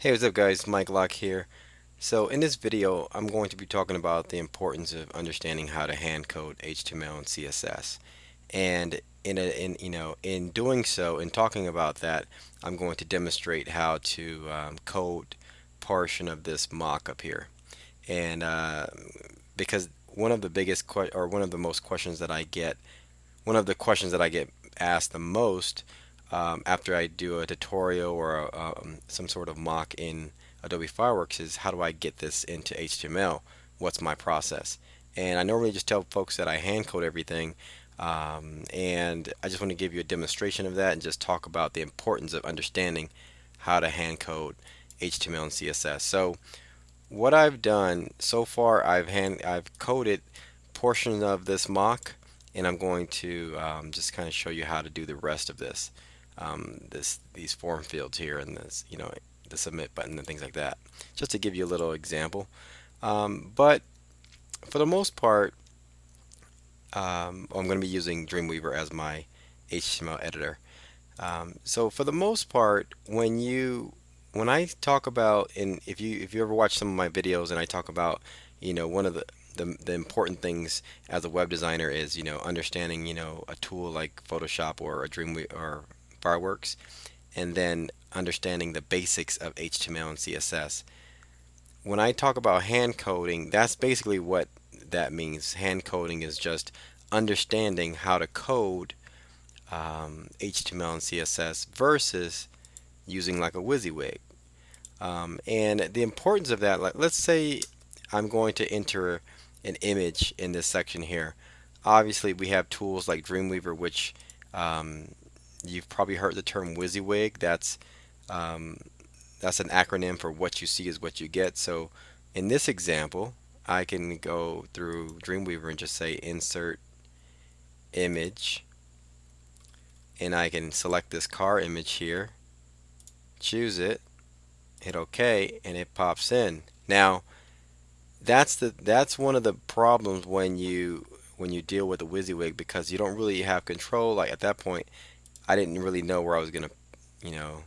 Hey, what's up guys? Mike Locke here. So in this video, I'm going to be talking about the importance of understanding how to hand code HTML and CSS. And in doing so, in talking about that, I'm going to demonstrate how to code portion of this mock up here. And because one of the biggest or one of the most questions that I get, one of the questions that I get asked the most after I do a tutorial or some sort of mock in Adobe Fireworks is how do I get this into HTML? What's my process? And I normally just tell folks that I hand code everything, and I just want to give you a demonstration of that and just talk about the importance of understanding how to hand code HTML and CSS. So what I've done so far, I've coded portions of this mock, and I'm going to just kind of show you how to do the rest of this, these form fields here and this, the submit button and things like that, just to give you a little example. But for the most part, I'm going to be using Dreamweaver as my HTML editor. So for the most part, when I talk about, and if you ever watch some of my videos and I talk about, one of the important things as a web designer is, understanding, a tool like Photoshop or a Dreamweaver or Fireworks, and then understanding the basics of HTML and CSS. When I talk about hand coding, that's basically what that means. Hand coding is just understanding how to code HTML and CSS versus using like a WYSIWYG. And the importance of that, like, let's say I'm going to enter an image in this section here. Obviously, we have tools like Dreamweaver, which you've probably heard the term WYSIWYG. Um, that's an acronym for what you see is what you get. So in this example, I can go through Dreamweaver and just say insert image, and I can select this car image here, choose it, hit OK, and it pops in. Now that's one of the problems when you deal with a WYSIWYG, because you don't really have control. Like at that point, I didn't really know where I was gonna, you know,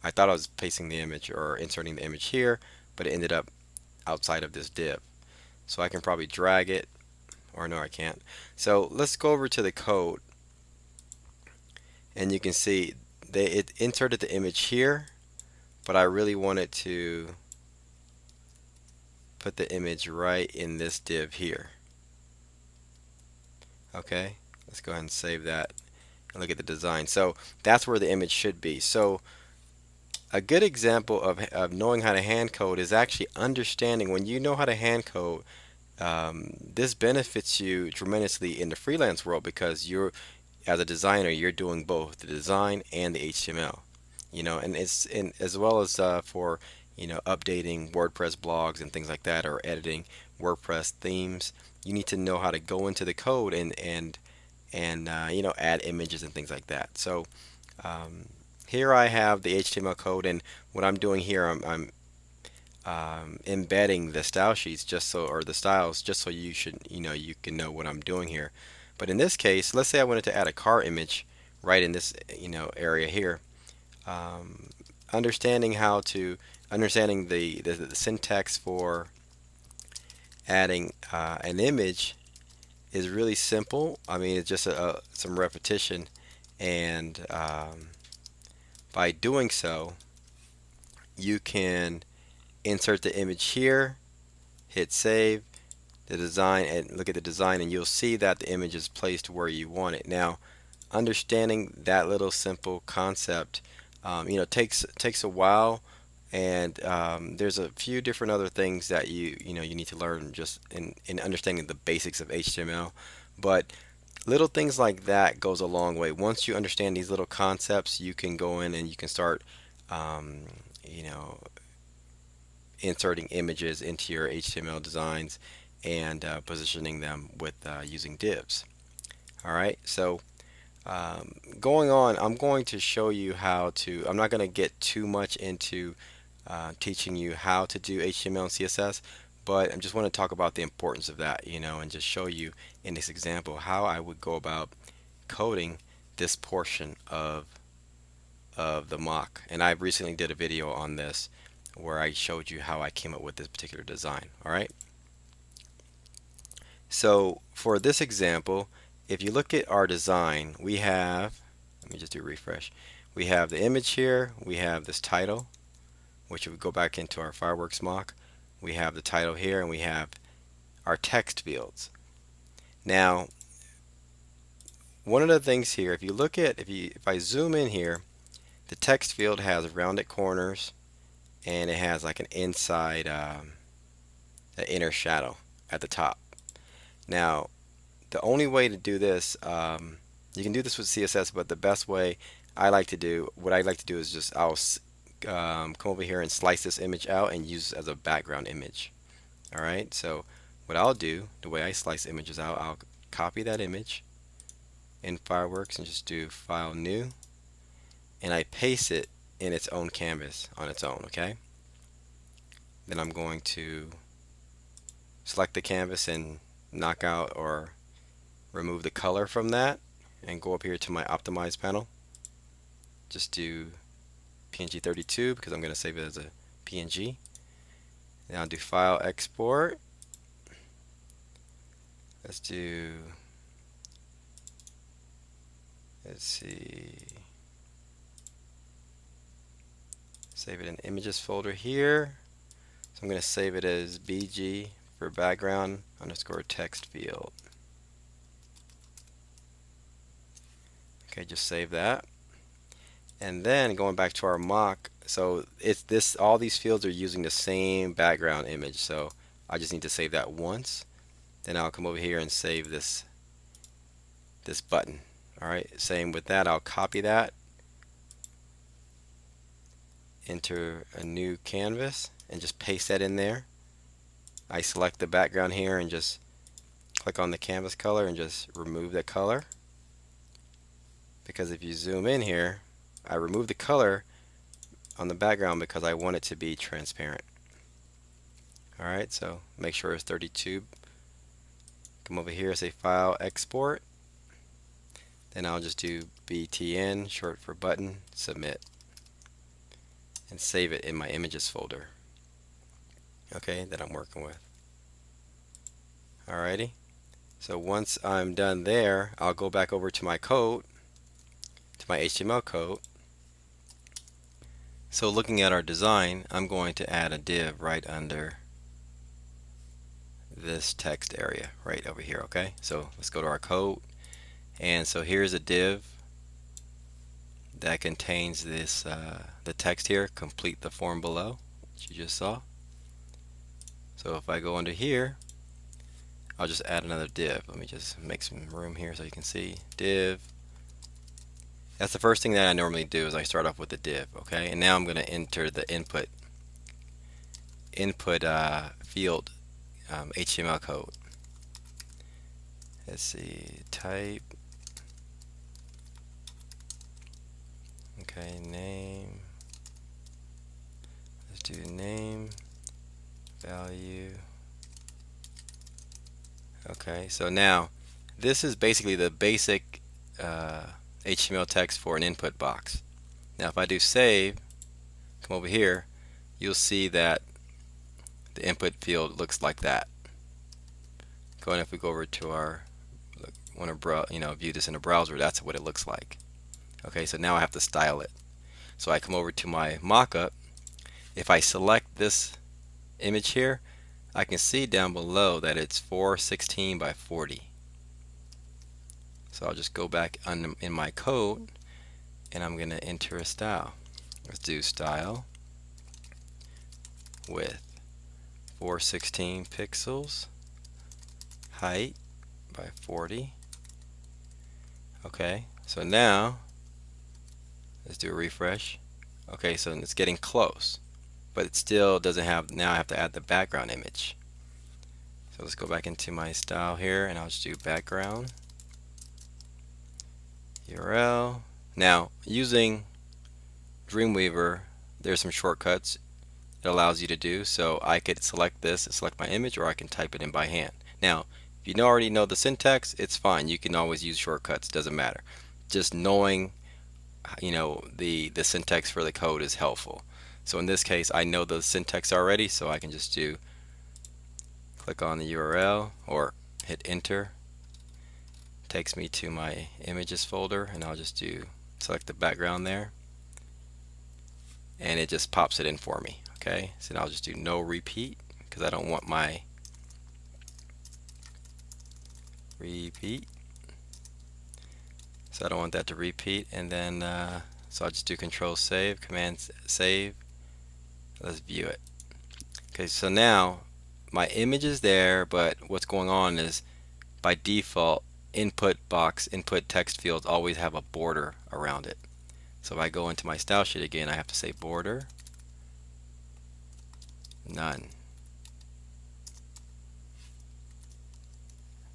I thought I was pasting the image or inserting the image here, but it ended up outside of this div. So I can probably drag it, or no, I can't. So let's go over to the code, and you can see it inserted the image here, but I really wanted to put the image right in this div here. Okay, let's go ahead and save that and look at the design. So that's where the image should be. So a good example of knowing how to hand code is actually understanding when you know how to hand code. This benefits you tremendously in the freelance world, because you're, as a designer, you're doing both the design and the HTML. And it's as well as for updating WordPress blogs and things like that, or editing WordPress themes. You need to know how to go into the code and add images and things like that. So here I have the HTML code, and what I'm doing here, I'm embedding the style sheets just so, or the styles, just so you can know what I'm doing here. But in this case, let's say I wanted to add a car image right in this area here. Um, understanding the syntax for adding an image is really simple. I mean, it's just some repetition, and by doing so, you can insert the image here, hit save, the design, and look at the design, and you'll see that the image is placed where you want it. Now, understanding that little simple concept, takes a while, and there's a few different other things that you need to learn just in understanding the basics of HTML. But little things like that goes a long way. Once you understand these little concepts, you can go in and you can start, um, you know, inserting images into your HTML designs and positioning them with using divs. All right, so going on, I'm going to show you how to. I'm not going to get too much into teaching you how to do HTML and CSS, but I just want to talk about the importance of that, and just show you in this example how I would go about coding this portion of the mock. And I recently did a video on this where I showed you how I came up with this particular design. All right. So for this example, if you look at our design, we have, let me just do a refresh. We have the image here, we have this title, which would go back into our fireworks mock. We have the title here, and we have our text fields. Now, one of the things here, if you look at, if I zoom in here, the text field has rounded corners, and it has like an inside, an inner shadow at the top. Now, the only way to do this, you can do this with CSS, but the best way what I like to do is just I'll come over here and slice this image out and use it as a background image. All right, so what I'll do, the way I slice images out, I'll copy that image in Fireworks and just do File New, and I paste it in its own canvas on its own. Okay, then I'm going to select the canvas and knock out or remove the color from that, and go up here to my optimize panel. Just do PNG 32 because I'm going to save it as a PNG. Now I'll do File Export. Let's see, save it in Images folder here. So I'm going to save it as BG for background underscore text field. Okay, just save that. And then going back to our mock, so it's this, all these fields are using the same background image, so I just need to save that once. Then I'll come over here and save this button. Alright, same with that, I'll copy that, enter a new canvas, and just paste that in there. I select the background here and just click on the canvas color and just remove that color. Because if you zoom in here, I remove the color on the background because I want it to be transparent. Alright, so make sure it's 32. Come over here, say File, Export. Then I'll just do BTN, short for button, submit. And save it in my images folder. Okay, that I'm working with. Alrighty. So once I'm done there, I'll go back over to my code, to my HTML code. So looking at our design, I'm going to add a div right under this text area right over here. Okay, so let's go to our code, and so here's a div that contains this the text here, complete the form below, which you just saw. So if I go under here, I'll just add another div. Let me just make some room here so you can see div. That's the first thing that I normally do, is I start off with the div. Okay, and now I'm going to enter the input field HTML code. Let's see, type, okay, name, let's do name, value. Okay, so now this is basically the basic HTML text for an input box. Now if I do save, come over here, you'll see that the input field looks like that. And if we go over to our, want to view this in a browser, that's what it looks like. Okay, so now I have to style it. So I come over to my mockup. If I select this image here, I can see down below that it's 416 by 40. So I'll just go back in my code, and I'm going to enter a style. Let's do style width 416 pixels, height by 40. Okay, so now let's do a refresh. Okay, so it's getting close, but it still doesn't have, now I have to add the background image. So let's go back into my style here, and I'll just do background URL. Now using Dreamweaver, there's some shortcuts it allows you to do. So I could select this, select my image, or I can type it in by hand. Now if you already know the syntax, it's fine, you can always use shortcuts, doesn't matter. Just knowing the syntax for the code is helpful. So in this case, I know the syntax already, so I can just click on the URL or hit enter. Takes me to my images folder, and I'll just select the background there, and it just pops it in for me. Okay, so now I'll just do no repeat because I don't want my repeat. So I don't want that to repeat, and then so I'll just do Control Save, Command Save. Let's view it. Okay, so now my image is there, but what's going on is by default input text fields always have a border around it. So if I go into my style sheet again, I have to say border none.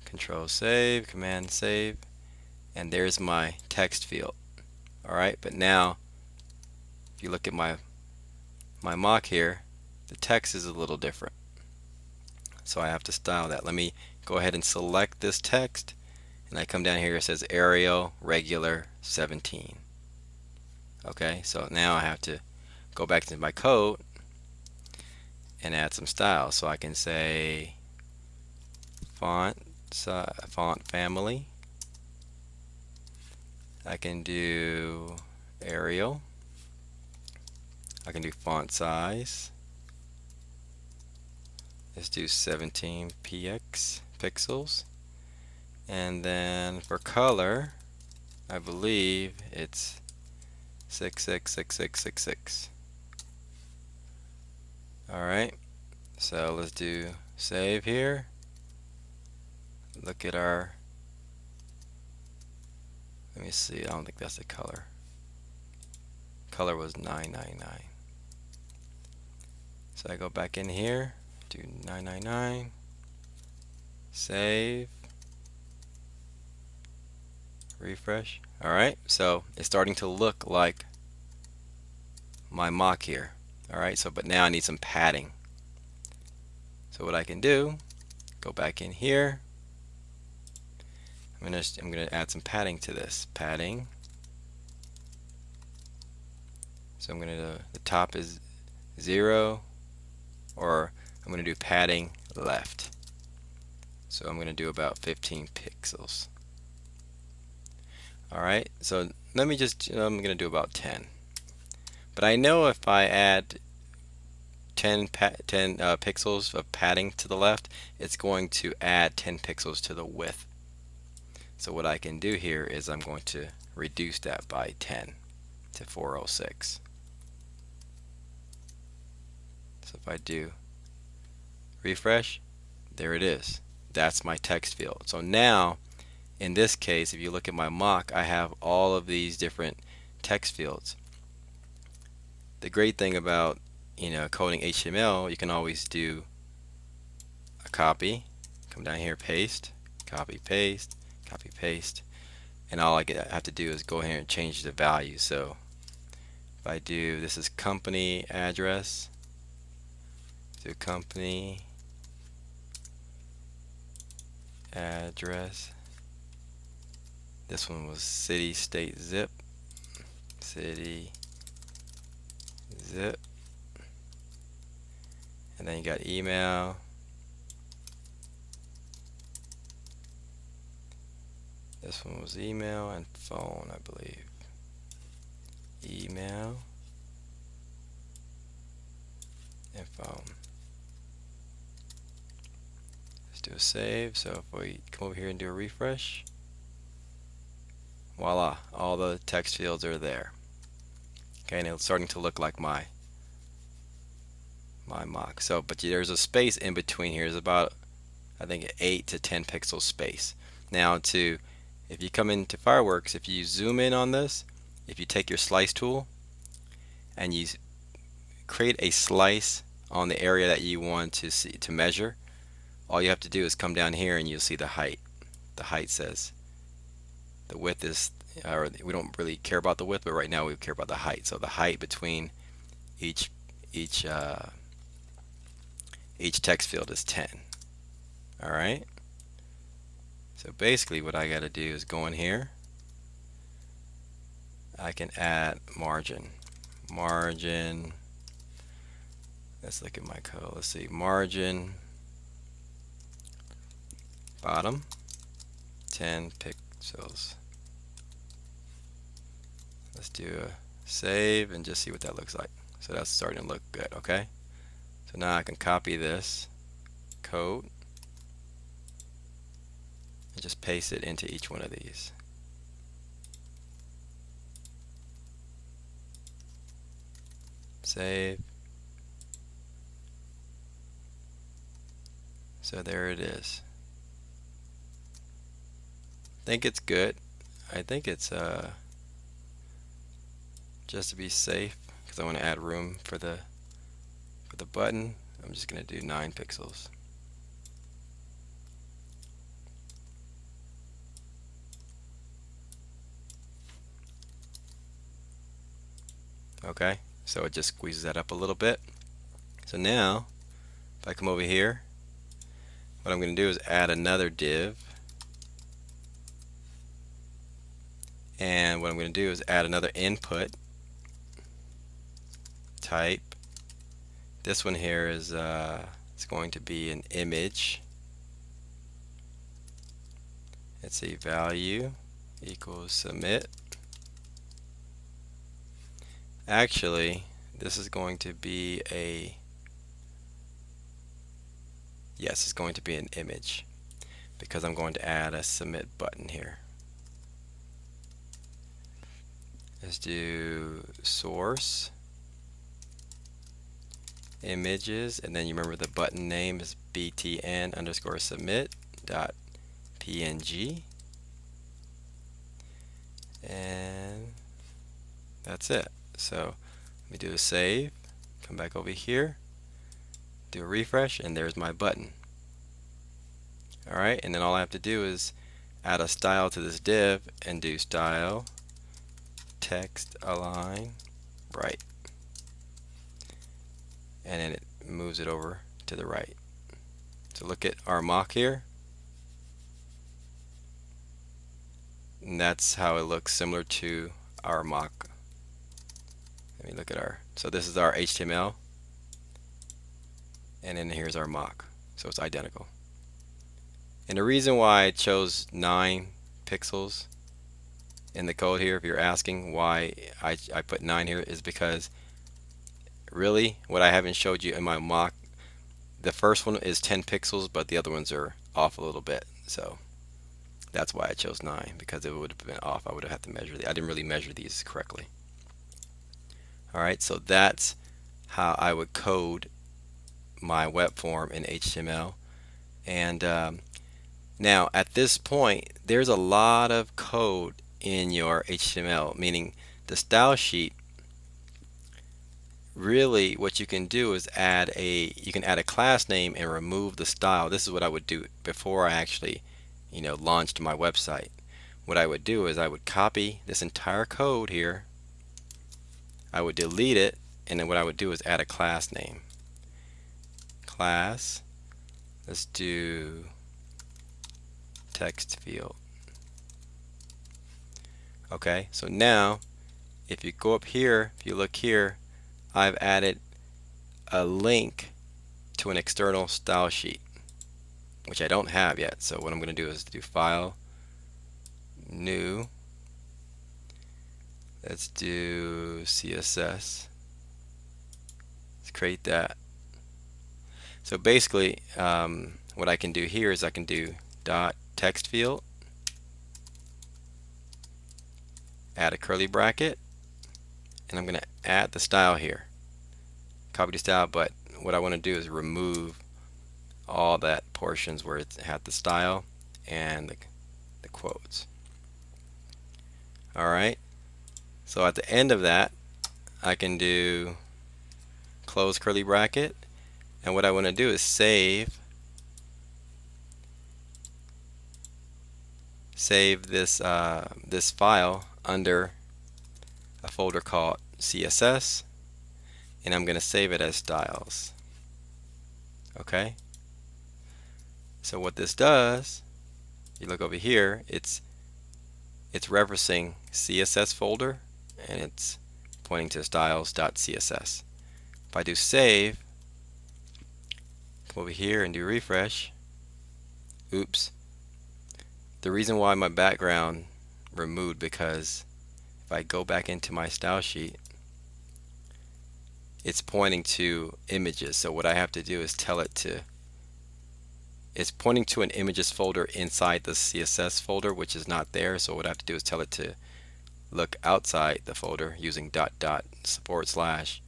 Control Save, Command Save, and there's my text field. Alright, but now if you look at my mock here, the text is a little different. So I have to style that. Let me go ahead and select this text, and I come down here, it says Arial regular 17. Okay, so now I have to go back to my code and add some style. So I can say font family. I can do Arial. I can do font size. Let's do 17 pixels. And then for color, I believe it's 666666. Alright, so let's do save here. Look at our, let me see, I don't think that's the color. Color was 999. So I go back in here, do 999, save, refresh. Alright, so it's starting to look like my mock here. Alright, so but now I need some padding. So what I can do, go back in here. I'm gonna add some padding to this. Padding. So I'm gonna the top is 0, or I'm gonna do padding left. So I'm gonna do about 15 pixels. Alright, so let me just, I'm gonna do about 10. But I know if I add 10 pixels of padding to the left, it's going to add 10 pixels to the width. So what I can do here is I'm going to reduce that by 10 to 406. So if I do refresh, there it is. That's my text field. So now in this case, if you look at my mock, I have all of these different text fields. The great thing about coding HTML, you can always do a copy, come down here, paste, copy, paste, copy, paste, and all I have to do is go here and change the value. So if I do, this is company address, do company address. This one was city, state, zip, city, zip, and then you got email, this one was email and phone, I believe. Email and phone. Let's do a save. So if we come over here and do a refresh, voila, all the text fields are there. Okay, and it's starting to look like my mock. So, but there's a space in between here. There's about, I think, 8 to 10 pixel space. Now, if you come into Fireworks, if you zoom in on this, if you take your slice tool and you create a slice on the area that you want to measure, all you have to do is come down here and you'll see the height. The height says the width is, or we don't really care about the width, but right now we care about the height. So the height between each text field is 10. All right. So basically, what I got to do is go in here. I can add margin. Let's look at my code. Let's see, margin bottom 10 pixels. Let's do a save and just see what that looks like. So that's starting to look good, okay? So now I can copy this code and just paste it into each one of these. Save. So there it is. I think it's good. I think it's just to be safe, because I want to add room for the button. I'm just going to do 9 pixels. Okay, so it just squeezes that up a little bit. So now, if I come over here, what I'm going to do is add another div. And what I'm going to do is add another input type. This one here is it's going to be an image. Let's see, value equals submit. Actually, this is going to be a, yes, it's going to be an image, because I'm going to add a submit button here. Let's do source images, and then you remember the button name is btn underscore submit dot png, and that's it. So let me do a save, come back over here, do a refresh, and there's my button. Alright, and then all I have to do is add a style to this div and do style text align right, and then it moves it over to the right. So look at our mock here, and that's how it looks, similar to our mock. Let me look at our, so this is our HTML, and then here's our mock, so it's identical. And the reason why I chose 9 pixels in the code here, if you're asking why I put 9 here, is because really what I haven't showed you in my mock, the first one is 10 pixels, but the other ones are off a little bit. So that's why I chose 9, because it would have been off. I would have had to measure I didn't really measure these correctly. Alright, so that's how I would code my web form in HTML. And now at this point, there's a lot of code in your HTML, meaning the style sheet. Really what you can do is you can add a class name and remove the style. This is what I would do before I actually launched my website. What I would do is I would copy this entire code here, I would delete it, and then what I would do is add a class name. Class, let's do text field. Okay, so now if you go up here, if you look here, I've added a link to an external style sheet, which I don't have yet. So what I'm going to do is do file, new, let's do CSS, let's create that. So basically what I can do here is I can do dot text field, add a curly bracket, and I'm going to add the style here. Copy the style, but what I want to do is remove all that portions where it had the style and the quotes. Alright, so at the end of that I can do close curly bracket, and what I want to do is save this this file under a folder called CSS, and I'm going to save it as styles. Okay, so what this does, you look over here, it's referencing CSS folder, and it's pointing to styles.css. If I do save, Come over here and do refresh. Oops. The reason why my background removed, because if I go back into my style sheet, it's pointing to images. So what I have to do is tell it to, it's pointing to an images folder inside the CSS folder, which is not there. So what I have to do is tell it to look outside the folder using //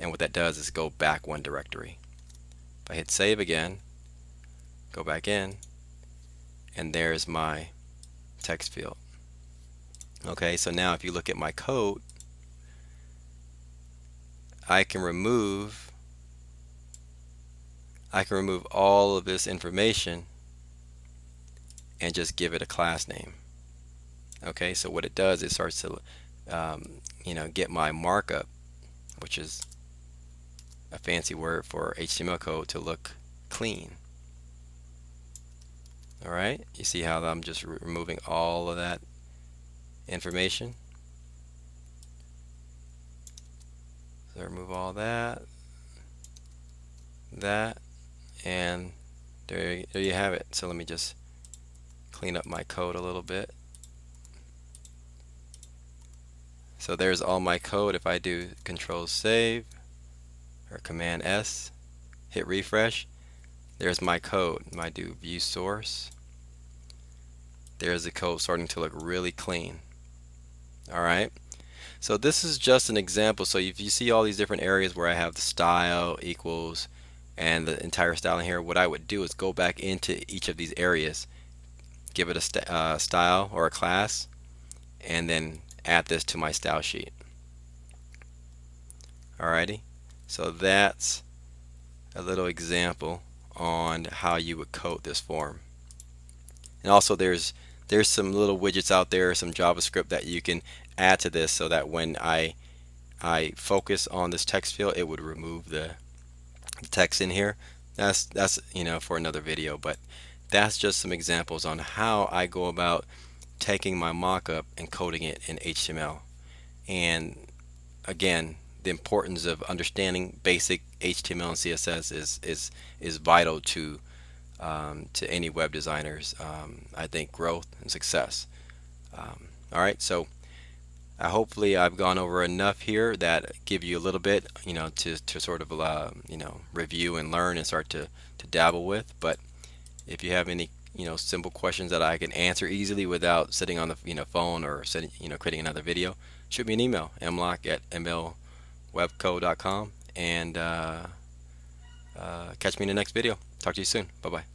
and what that does is go back one directory. If I hit save again, go back in, and there's my text field. Okay, so now if you look at my code, I can remove all of this information and just give it a class name. Okay, so what it does is starts to get my markup, which is a fancy word for HTML code, to look clean. Alright, you see how I'm just removing all of that information. So remove all that, and there you have it. So let me just clean up my code a little bit. So there's all my code. If I do Control Save or Command S, hit refresh, there's my code. I do View Source. There's the code starting to look really clean. Alright, so this is just an example. So if you see all these different areas where I have the style, equals, and the entire style in here, what I would do is go back into each of these areas, give it a style or a class, and then add this to my style sheet. Alrighty, so that's a little example on how you would code this form. And also there's some little widgets out there, some JavaScript that you can add to this, so that when I focus on this text field, it would remove the text in here. That's for another video, but that's just some examples on how I go about taking my mockup and coding it in HTML. And again, the importance of understanding basic HTML and CSS is vital to any web designers, I think, growth and success. Alright, so hopefully I've gone over enough here that give you a little bit, to sort of review and learn and start to dabble with. But if you have any simple questions that I can answer easily without sitting on the phone or creating another video, shoot me an email, mlock@mlwebco.com, and catch me in the next video. Talk to you soon. Bye bye.